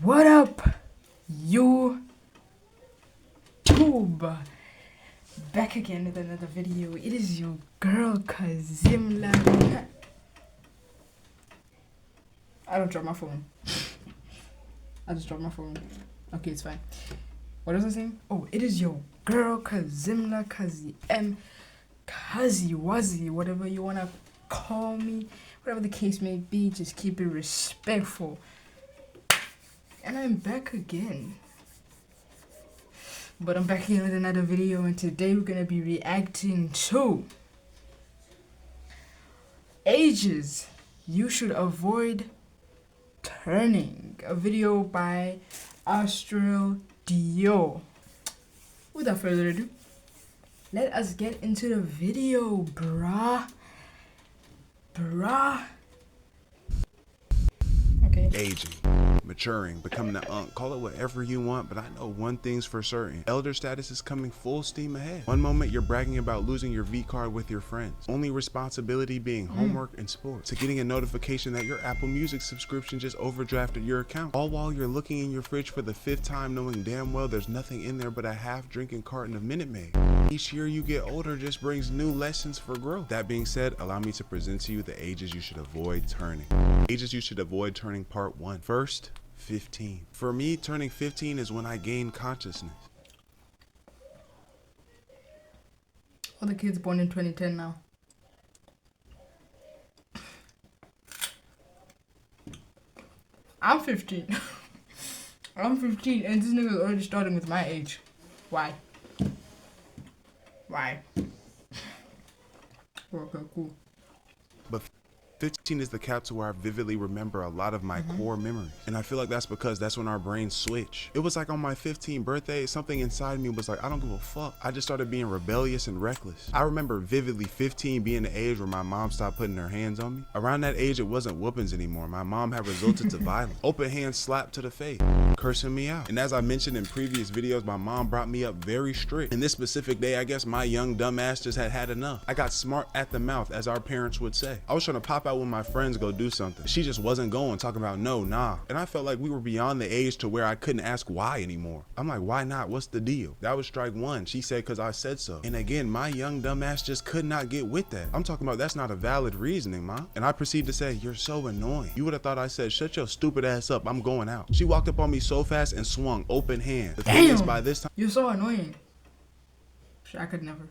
What up, YouTube? Back again with another video. It is your girl Khazimla. I don't drop my phone. I just dropped my phone. Okay, it's fine. What was I saying? Oh, it is your girl Khazimla.M, Khazi, whatever you wanna call me, whatever the case may be. Just keep it respectful. And I'm back again. But I'm back here with another video, and today we're gonna be reacting to ages you should avoid turning, a video by Astral Dio. Without further ado, let us get into the video, bruh. Okay. Aging, maturing, becoming an unk, call it whatever you want, but I know one thing's for certain. Elder status is coming full steam ahead. One moment you're bragging about losing your V card with your friends, only responsibility being homework and sports, to getting a notification that your Apple Music subscription just overdrafted your account, all while you're looking in your fridge for the 5th time knowing damn well there's nothing in there but a half-drinking carton of Minute Maid. Each year you get older just brings new lessons for growth. That being said, allow me to present to you the ages you should avoid turning. Ages you should avoid turning part 1. First, 15. For me, turning 15 is when I gain consciousness. All the kids born in 2010 now. I'm 15. I'm 15 and this nigga's already starting with my age. Why? Okay, cool. But 15 is the cap to where I vividly remember a lot of my core memories. And I feel like that's because that's when our brains switch. It was like on my 15th birthday, something inside me was like, I don't give a fuck. I just started being rebellious and reckless. I remember vividly 15 being the age where my mom stopped putting her hands on me. Around that age, it wasn't whoopings anymore. My mom had resulted to violence. Open hand slap to the face, cursing me out. And as I mentioned in previous videos, my mom brought me up very strict. And this specific day, I guess my young dumb ass just had enough. I got smart at the mouth, as our parents would say. I was trying to pop out when my friends go do something. She just wasn't going, talking about no, nah. And I felt like we were beyond the age to where I couldn't ask why anymore. I'm like, why not? What's the deal? That was strike 1. She said, cause I said so. And again, my young dumb ass just could not get with that. I'm talking about that's not a valid reasoning, ma. And I proceeded to say, you're so annoying. You would have thought I said, shut your stupid ass up. I'm going out. She walked up on me so fast and swung open hand. The thing is, by this time, you're so annoying. I could never.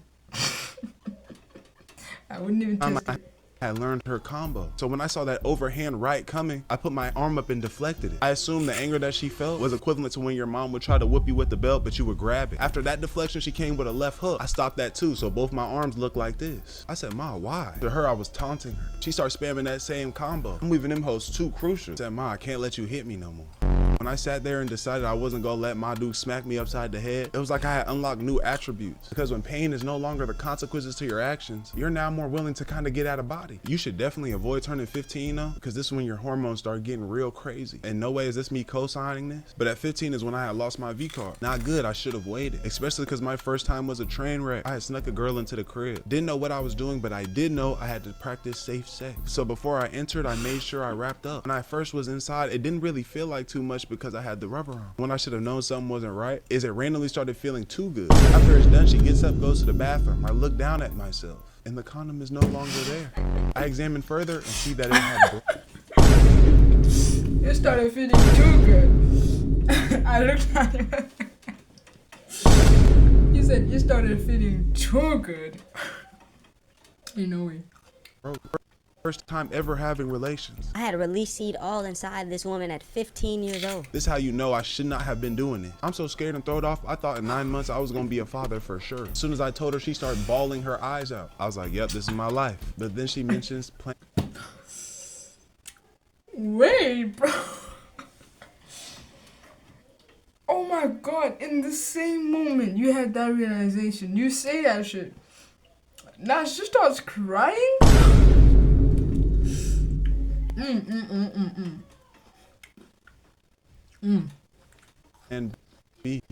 I wouldn't even test it. I learned her combo. So when I saw that overhand right coming, I put my arm up and deflected it. I assumed the anger that she felt was equivalent to when your mom would try to whoop you with the belt, but you would grab it. After that deflection, she came with a left hook. I stopped that too, so both my arms looked like this. I said, Ma, why? To her, I was taunting her. She started spamming that same combo. I'm leaving them hoes too crucial. I said, Ma, I can't let you hit me no more. When I sat there and decided I wasn't gonna let my dude smack me upside the head, it was like I had unlocked new attributes. Because when pain is no longer the consequences to your actions, you're now more willing to kind of get out of body. You should definitely avoid turning 15 though, because this is when your hormones start getting real crazy. And no way is this me co-signing this, but at 15 is when I had lost my V card. Not good, I should have waited. Especially because my first time was a train wreck. I had snuck a girl into the crib. Didn't know what I was doing, but I did know I had to practice safe sex. So before I entered, I made sure I wrapped up. When I first was inside, it didn't really feel like too much because I had the rubber on. When I should have known something wasn't right is it randomly started feeling too good. After it's done, she gets up, goes to the bathroom. I look down at myself and the condom is no longer there. I examine further and see that it had it started feeling too good. I looked at it. You said you started feeling too good. In a way. First time ever having relations. I had a release seed all inside this woman at 15 years old. This is how you know I should not have been doing this. I'm so scared and thrown off. I thought in 9 months I was gonna be a father for sure. As soon as I told her, she started bawling her eyes out. I was like, yep, this is my life. But then she mentions wait, bro. Oh my god, in the same moment you had that realization, you say that shit. Now she starts crying? And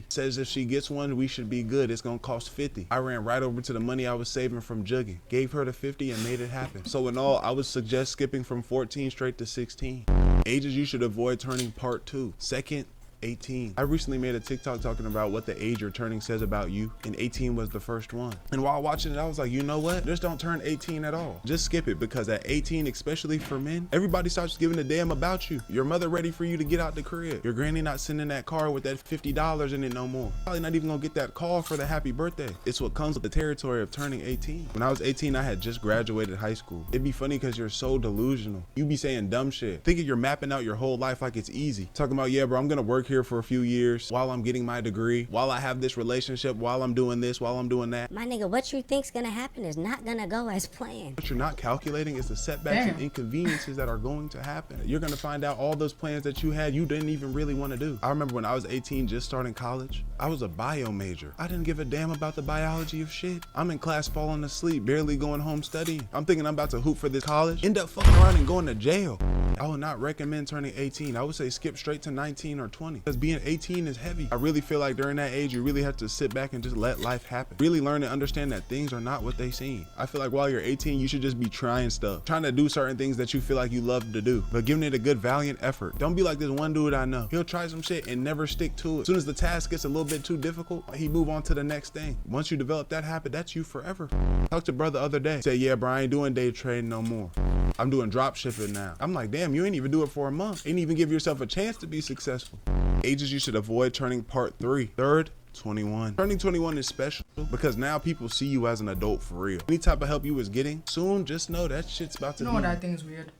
Says if she gets one, we should be good. It's gonna cost 50. I ran right over to the money I was saving from jugging, gave her the 50 and made it happen. So in all, I would suggest skipping from 14 straight to 16. Ages you should avoid turning part 2. Second, 18. I recently made a TikTok talking about what the age you're turning says about you, and 18 was the first one. And while watching it, I was like, you know what? Just don't turn 18 at all. Just skip it, because at 18, especially for men, everybody starts giving a damn about you. Your mother ready for you to get out the crib. Your granny not sending that car with that $50 in it no more. Probably not even gonna get that call for the happy birthday. It's what comes with the territory of turning 18. When I was 18, I had just graduated high school. It'd be funny because you're so delusional. You be saying dumb shit, thinking you're mapping out your whole life like it's easy. Talking about, yeah, bro, I'm gonna work here for a few years while I'm getting my degree, while I have this relationship, while I'm doing this, while I'm doing that. My nigga, what you think's gonna happen is not gonna go as planned. What you're not calculating is the setbacks and inconveniences that are going to happen. You're gonna find out all those plans that you had, you didn't even really want to do. I remember when I was 18, just starting college, I was a bio major. I didn't give a damn about the biology of shit. I'm in class falling asleep, barely going home studying. I'm thinking I'm about to hoop for this college, end up fucking around and going to jail. I would not recommend turning 18. I would say skip straight to 19 or 20, because being 18 is heavy. I really feel like during that age, you really have to sit back and just let life happen. Really learn and understand that things are not what they seem. I feel like while you're 18, you should just be trying stuff, trying to do certain things that you feel like you love to do, but giving it a good valiant effort. Don't be like this one dude I know. He'll try some shit and never stick to it. As soon as the task gets a little bit too difficult, he move on to the next thing. Once you develop that habit, that's you forever. Talked to brother the other day, say, yeah, bro, I ain't doing day trading no more. I'm doing drop shipping now. I'm like, damn, you ain't even do it for a month. Ain't even give yourself a chance to be successful. Ages you should avoid turning part 3. Third, 21. Turning 21 is special because now people see you as an adult for real. Any type of help you was getting, soon just know that shit's about to You know what I think is weird?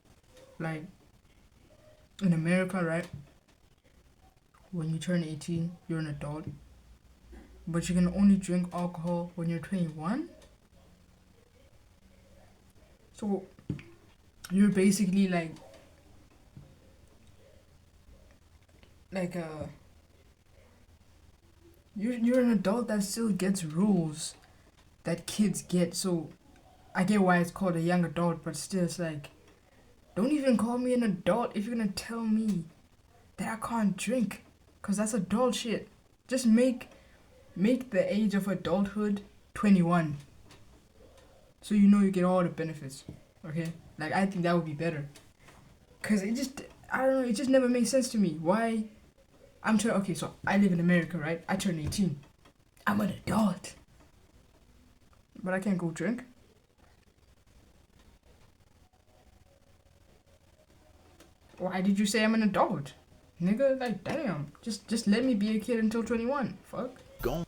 Like, in America, right? When you turn 18, you're an adult. But you can only drink alcohol when you're 21? So, you're basically like you're an adult that still gets rules that kids get. So I get why it's called a young adult, but still it's like, don't even call me an adult if you're gonna tell me that I can't drink, cause that's adult shit. Just make the age of adulthood 21, so you know you get all the benefits. Okay, like I think that would be better, cause it just, I don't know, it just never makes sense to me. Why? Okay, so I live in America, right? I turn 18. I'm an adult, but I can't go drink. Why did you say I'm an adult? Nigga, like, damn. Just let me be a kid until 21. Fuck. Go on.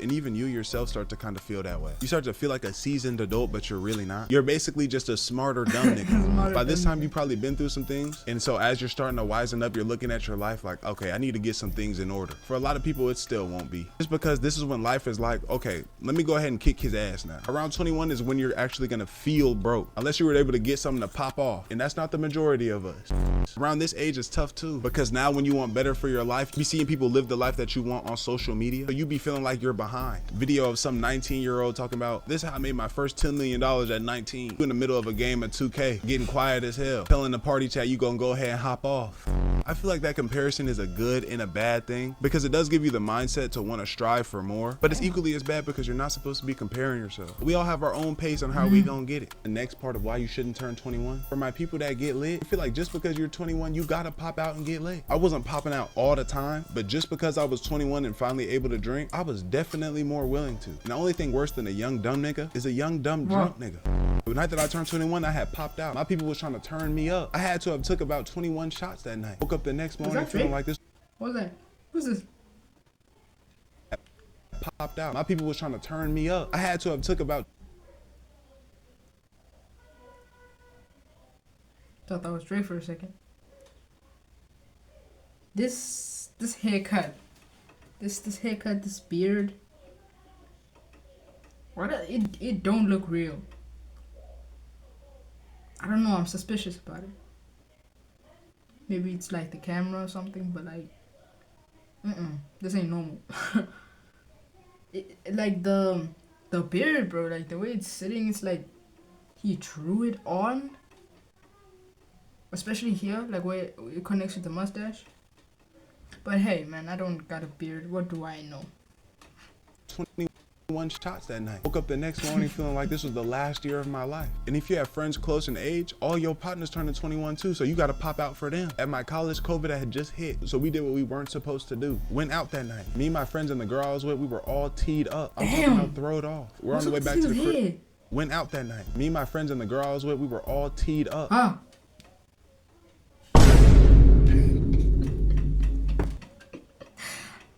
And even you yourself start to kind of feel that way. You start to feel like a seasoned adult, but you're really not. You're basically just a smarter dumb nigga. By this time, you've probably been through some things. And so as you're starting to wisen up, you're looking at your life like, okay, I need to get some things in order. For a lot of people, it still won't be. Just because this is when life is like, okay, let me go ahead and kick his ass now. Around 21 is when you're actually gonna feel broke, unless you were able to get something to pop off. And that's not the majority of us. Around this age, it's tough too, because now when you want better for your life, you be seeing people live the life that you want on social media. So you be feeling like you're behind. Video of some 19-year-old talking about, this is how I made my first $10 million at 19. You in the middle of a game of 2K, getting quiet as hell, telling the party chat you gonna go ahead and hop off. I feel like that comparison is a good and a bad thing, because it does give you the mindset to want to strive for more, but it's equally as bad because you're not supposed to be comparing yourself. We all have our own pace on how we gonna get it. The next part of why you shouldn't turn 21, for my people that get lit, I feel like just because you're 21, you gotta pop out and get lit. I wasn't popping out all the time, but just because I was 21 and finally able to drink, I was definitely more willing to. And the only thing worse than a young dumb nigga is a young dumb drunk nigga. The night that I turned 21, I had popped out. My people was trying to turn me up. I had to have took about 21 shots that night. Woke up the next morning feeling like this. What's that? Who's this? Popped out. My people was trying to turn me up. I had to have took about. Thought that was Drake for a second. This haircut, this haircut, this beard. It don't look real. I don't know, I'm suspicious about it. Maybe it's like the camera or something, but like, this ain't normal. Like the beard, bro, like the way it's sitting, it's like he drew it on. Especially here, like where it connects with the mustache. But hey, man, I don't got a beard. What do I know? 21 shots that night. Woke up the next morning feeling like this was the last year of my life. And if you have friends close in age, all your partners turning 21 too, so you gotta pop out for them. At my college, COVID had just hit, so we did what we weren't supposed to do. Went out that night. Me, my friends, and the girl I was with, we were all teed up. I'm talking about throwed off. We're on the way back to the crib. Went out that night. Me, my friends, and the girl I was with, we were all teed up. Huh?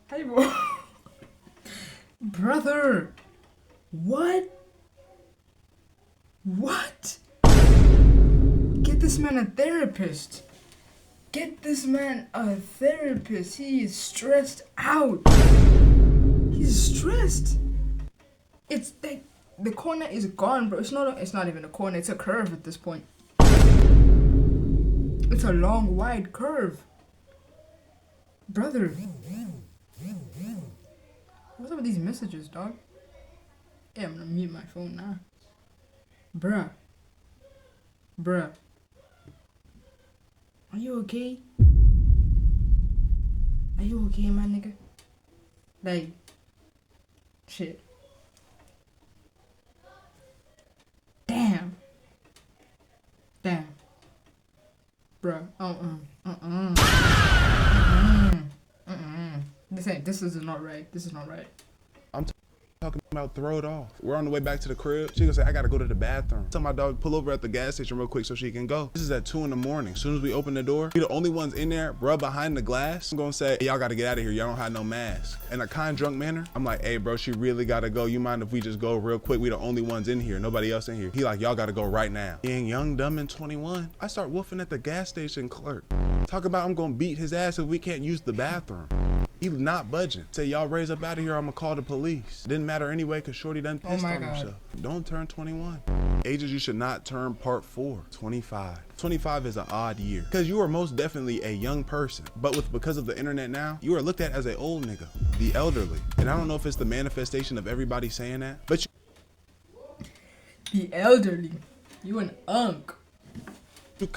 Hey, bro. Brother. What? What? Get this man a therapist. Get this man a therapist. He is stressed out. He's stressed. It's like the corner is gone, bro. It's not even a corner. It's a curve at this point. It's a long, wide curve. Brother. What's up with these messages, dog? Yeah, I'm gonna mute my phone now. Bruh. Are you okay? Are you okay, my nigga? Like, shit. Damn. Bruh. This is not right. This is not right. I'm talking about throwed off. We're on the way back to the crib. She gonna say, I gotta go to the bathroom. Tell my dog, pull over at the gas station real quick so she can go. This is at 2 in the morning. As soon as we open the door, we the only ones in there, bro, behind the glass. I'm gonna say, hey, y'all gotta get out of here. Y'all don't have no mask. In a kind, drunk manner, I'm like, hey, bro, she really gotta go. You mind if we just go real quick? We the only ones in here. Nobody else in here. He like, y'all gotta go right now. Being young, dumb, and 21, I start woofing at the gas station clerk. Talk about I'm gonna beat his ass if we can't use the bathroom. He was not budging. Say, y'all raise up out of here, I'm gonna call the police. Didn't matter anyway, cause Shorty done pissed on himself. Don't turn 21. Ages you should not turn part 4, 25. 25 is an odd year, cause you are most definitely a young person, but because of the internet now, you are looked at as an old nigga, the elderly. And I don't know if it's the manifestation of everybody saying that, but the elderly. You an unk. you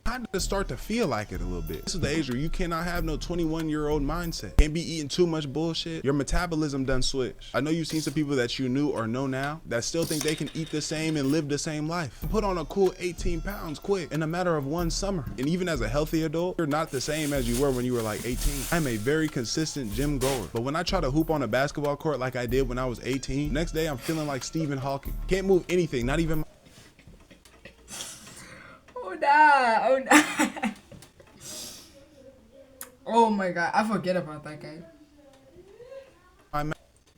kind of start to feel like it a little bit. This is the age where you cannot have no 21-year-old mindset. Can't be eating too much bullshit. Your metabolism done switch. I know you've seen some people that you knew or know now that still think they can eat the same and live the same life. Put on a cool 18 pounds quick in a matter of one summer. And even as a healthy adult, you're not the same as you were when you were like 18. I'm a very consistent gym goer. But when I try to hoop on a basketball court like I did when I was 18, next day I'm feeling like Stephen Hawking. Can't move anything, not even Oh nah. Oh my god, I forget about that guy. my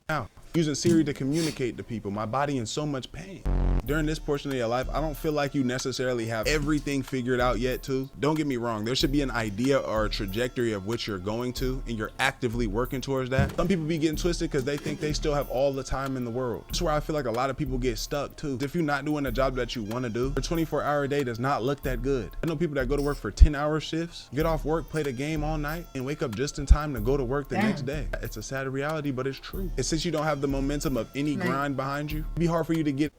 mouth. Using Siri to communicate to people. My body in so much pain. During this portion of your life, I don't feel like you necessarily have everything figured out yet too. Don't get me wrong, there should be an idea or a trajectory of which you're going to, and you're actively working towards that. Some people be getting twisted because they think they still have all the time in the world. That's where I feel like a lot of people get stuck too. If you're not doing a job that you want to do, your 24-hour day does not look that good. I know people that go to work for 10-hour shifts, get off work, play the game all night, and wake up just in time to go to work the next day. It's a sad reality, but it's true. And since you don't have the momentum of any grind behind you, it'd be hard for you to get.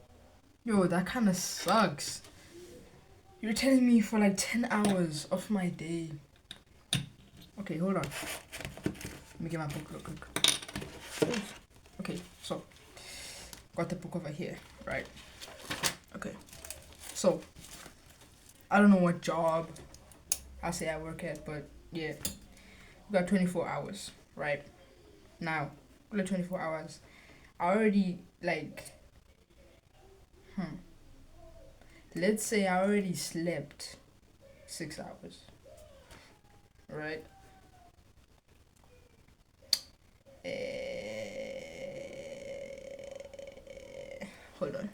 Yo, that kind of sucks. You're telling me for like 10 hours of my day. Okay, hold on. Let me get my book real quick. Okay, so got the book over here, right? Okay, so I don't know what job I say I work at, but yeah, we got 24 hours, right? Now, we got 24 hours. I already like. Let's say I already slept 6 hours, right? Hold on.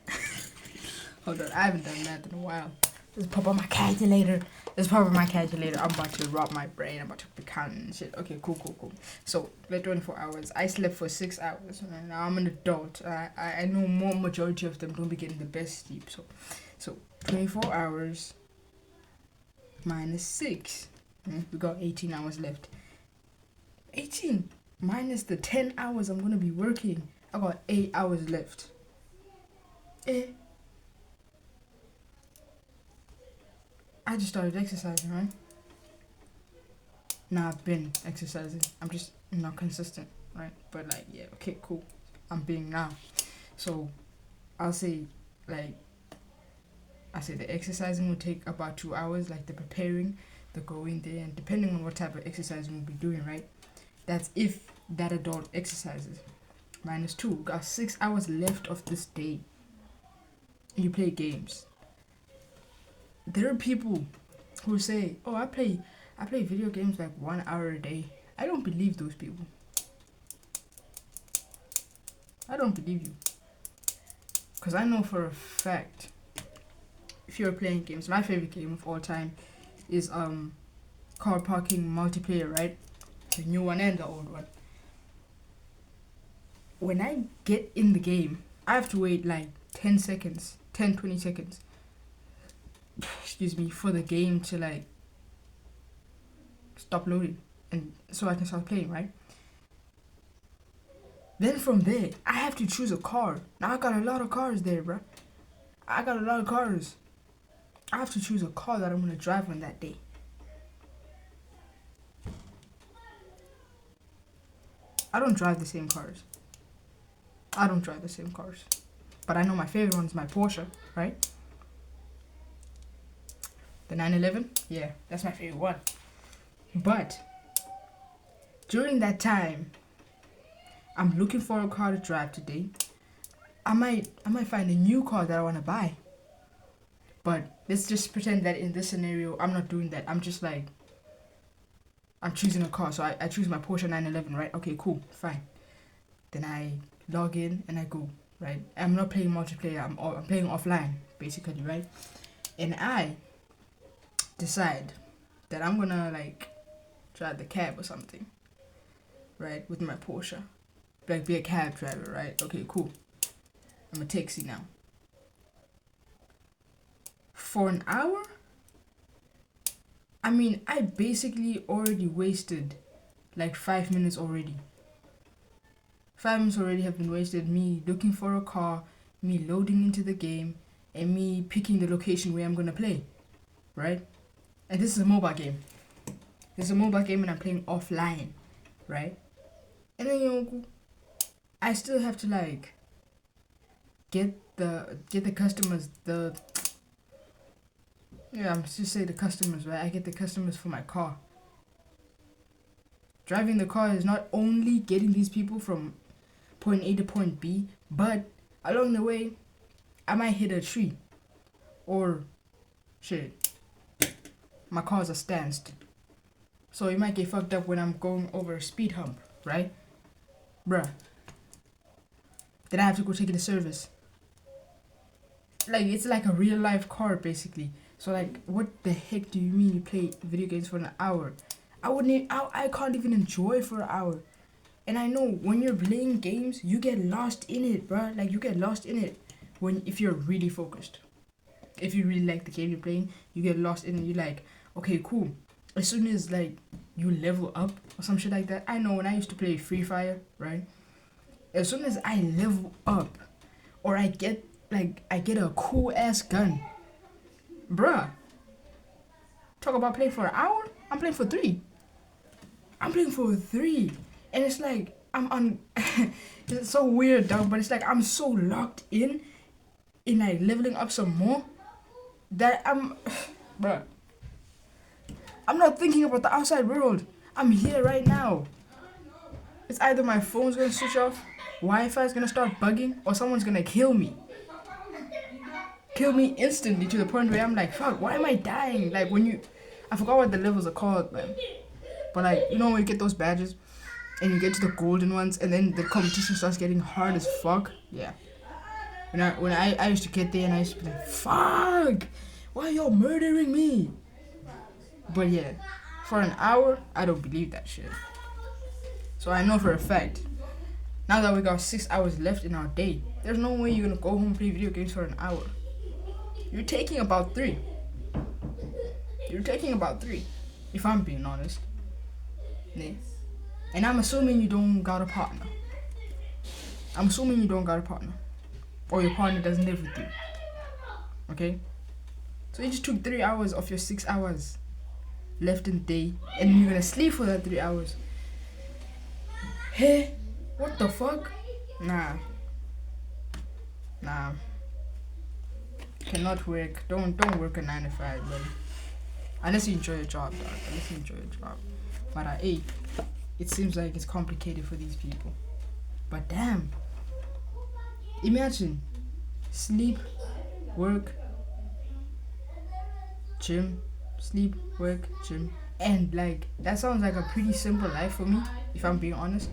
Hold on, I haven't done that in a while. Let's pop on my calculator. I'm about to rob my brain. I'm about to be counting and shit. Okay, cool. So, like 24 hours. I slept for 6 hours. And now I'm an adult. I know majority of them don't be getting the best sleep. So 24 hours minus 6. We got 18 hours left. 18 minus the 10 hours I'm going to be working. I got 8 hours left. I just started exercising, right? Nah, I've been exercising. I'm just not consistent, right? But like, yeah, okay, cool. I'm being now. So I'll say, like, the exercising will take about 2 hours, like the preparing, the going there, and depending on what type of exercising we'll be doing, right? That's if that adult exercises. -2, got 6 hours left of this day. You play games. There are people who say, "Oh, I play video games like 1 hour a day." I don't believe those people. I don't believe you. Because I know for a fact, if you're playing games, my favorite game of all time is car parking multiplayer, right? The new one and the old one. When I get in the game, I have to wait like 20 seconds, excuse me, for the game to like stop loading and so I can start playing, right? Then from there, I have to choose a car. Now I got a lot of cars there, bro. I got a lot of cars. I have to choose a car that I'm gonna drive on that day. I don't drive the same cars. But I know my favorite one is my Porsche, right? The 911, yeah, that's my favorite one. But during that time, I'm looking for a car to drive today. I might find a new car that I want to buy. But let's just pretend that in this scenario, I'm not doing that. I'm just like, I'm choosing a car. So I choose my Porsche 911, right? Okay, cool, fine. Then I log in and I go, right? I'm not playing multiplayer. I'm playing offline, basically, right? And I decide that I'm gonna like drive the cab or something, right? With my Porsche, like be a cab driver, right? Okay, cool. I'm a taxi now. For an hour, I mean, I basically already wasted like 5 minutes already. 5 minutes already have been wasted, me looking for a car, me loading into the game, and me picking the location where I'm gonna play, right? And this is a mobile game. And I'm playing offline, right? And then I still have to like get the customers I'm just say the customers, right? I get the customers for my car. Driving the car is not only getting these people from point A to point B, but along the way, I might hit a tree. Or, shit, my car's a standstill. So it might get fucked up when I'm going over a speed hump, right? Bruh. Then I have to go take it to service. Like, it's like a real life car, basically. So like, what the heck do you mean you play video games for an hour? I can't even enjoy for an hour. And I know when you're playing games, you get lost in it, bruh. Like, you get lost in it if you're really focused. If you really like the game you're playing, you get lost in it. You're like, okay, cool. As soon as like you level up or some shit like that. I know when I used to play Free Fire, right? As soon as I level up or I get a cool ass gun, bruh, talk about playing for an hour? I'm playing for 3. And it's like, I'm on, it's so weird, dog, but it's like, I'm so locked in like leveling up some more, that bruh, I'm not thinking about the outside world. I'm here right now. It's either my phone's gonna switch off, Wi-Fi's gonna start bugging, or someone's gonna kill me. Kill me instantly to the point where I'm like, fuck, why am I dying? Like I forgot what the levels are called, man. But like, you know when you get those badges and you get to the golden ones and then the competition starts getting hard as fuck? Yeah. When I used to get there and I used to be like, fuck, why y'all murdering me? But yeah, for an hour, I don't believe that shit. So I know for a fact, now that we got 6 hours left in our day, there's no way you're gonna go home and play video games for an hour. You're taking about 3. If I'm being honest. Yeah. And I'm assuming you don't got a partner. Or your partner doesn't live with you. Okay? So you just took 3 hours of your 6 hours. left in the day, and you're gonna sleep for that 3 hours. Hey, what the fuck? Nah. Cannot work. Don't work a 9 to 5, buddy. Unless you enjoy your job, dog. Unless you enjoy your job. But hey, it seems like it's complicated for these people. But damn. Imagine. Sleep, work, gym, sleep, work, gym. And like, that sounds like a pretty simple life for me, if I'm being honest.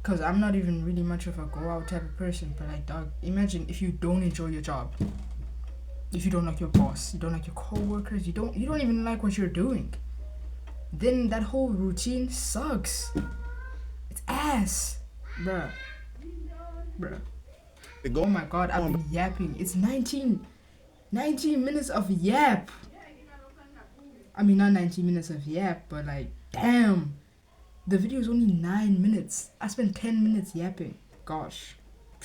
Because I'm not even really much of a go out type of person. But like, dog, imagine if you don't enjoy your job. If you don't like your boss, you don't like your co-workers, you don't even like what you're doing. Then that whole routine sucks. It's ass. Bruh. Oh my god, I've been yapping. It's 19 minutes of yap. I mean, not 19 minutes of yap, but like, damn. The video is only 9 minutes. I spent 10 minutes yapping. Gosh,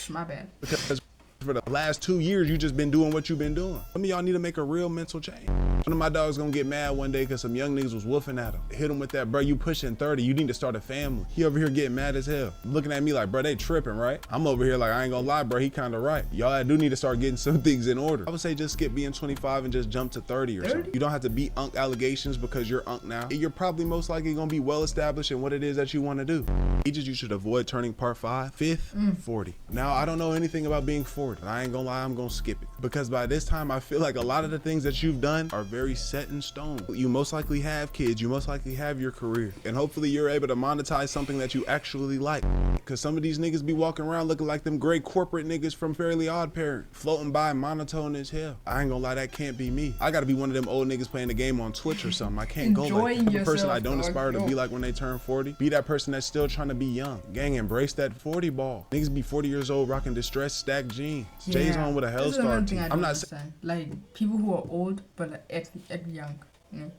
my bad. Because for the last 2 years, you just been doing what you've been doing. Some of y'all need to make a real mental change. One of my dogs gonna get mad one day because some young niggas was woofing at him. Hit him with that, bro, you pushing 30, you need to start a family. He over here getting mad as hell. Looking at me like, bro, they tripping, right? I'm over here like, I ain't gonna lie, bro, he kinda right. Y'all do need to start getting some things in order. I would say just skip being 25 and just jump to 30 or something. You don't have to beat unk allegations because you're unk now. You're probably most likely gonna be well established in what it is that you wanna do. Ages you should avoid turning part 5, 5th, 40. Now, I don't know anything about being 40. I ain't gonna lie, I'm gonna skip it. Because by this time, I feel like a lot of the things that you've done are very set in stone. You most likely have kids, you most likely have your career, and hopefully you're able to monetize something that you actually like. Because some of these niggas be walking around looking like them great corporate niggas from Fairly Odd Parent, floating by monotone as hell. I ain't gonna lie, that can't be me. I gotta be one of them old niggas playing the game on Twitch or something. I can't go like that. The person I don't aspire to be like when they turn 40. Be that person that's still trying to be young. Gang, embrace that 40 ball. Niggas be 40 years old rocking distressed stacked jeans. Jay's on with a Hellstar team. I'm not saying like people who are old but like, act young, you know.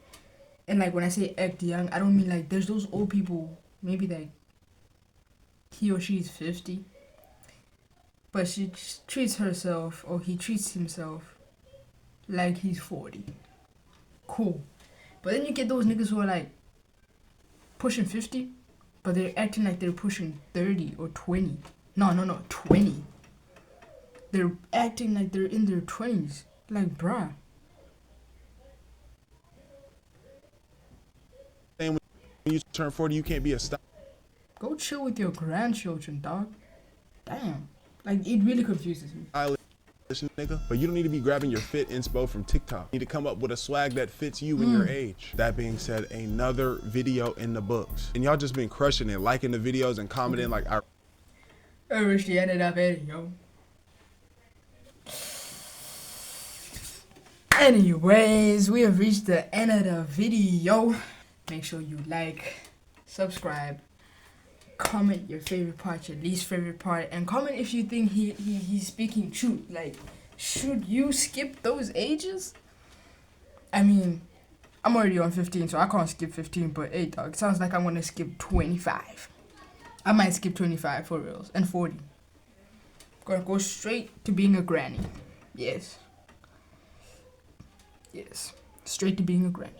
And like when I say act young, I don't mean like there's those old people, maybe like he or she's 50, but she treats herself or he treats himself like he's 40. Cool. But then you get those niggas who are like pushing 50, but they're acting like they're pushing 30 or 20. No, 20. They're acting like they're in their 20s. Like, bruh. When you turn 40, you can't be a star. Go chill with your grandchildren, dog. Damn. Like, it really confuses me. Nigga, but you don't need to be grabbing your fit inspo from TikTok. You need to come up with a swag that fits you and your age. That being said, another video in the books. And y'all just been crushing it, liking the videos and commenting like I wish the end of that video. Anyways, we have reached the end of the video. Make sure you like, subscribe, comment your favorite part, your least favorite part, and comment if you think he's speaking truth. Like, should you skip those ages? I mean, I'm already on 15, so I can't skip 15, but hey, dog, it sounds like I'm gonna skip 25. I might skip 25 for reals, and 40. Gonna go straight to being a granny. Yes. Straight to being a granny.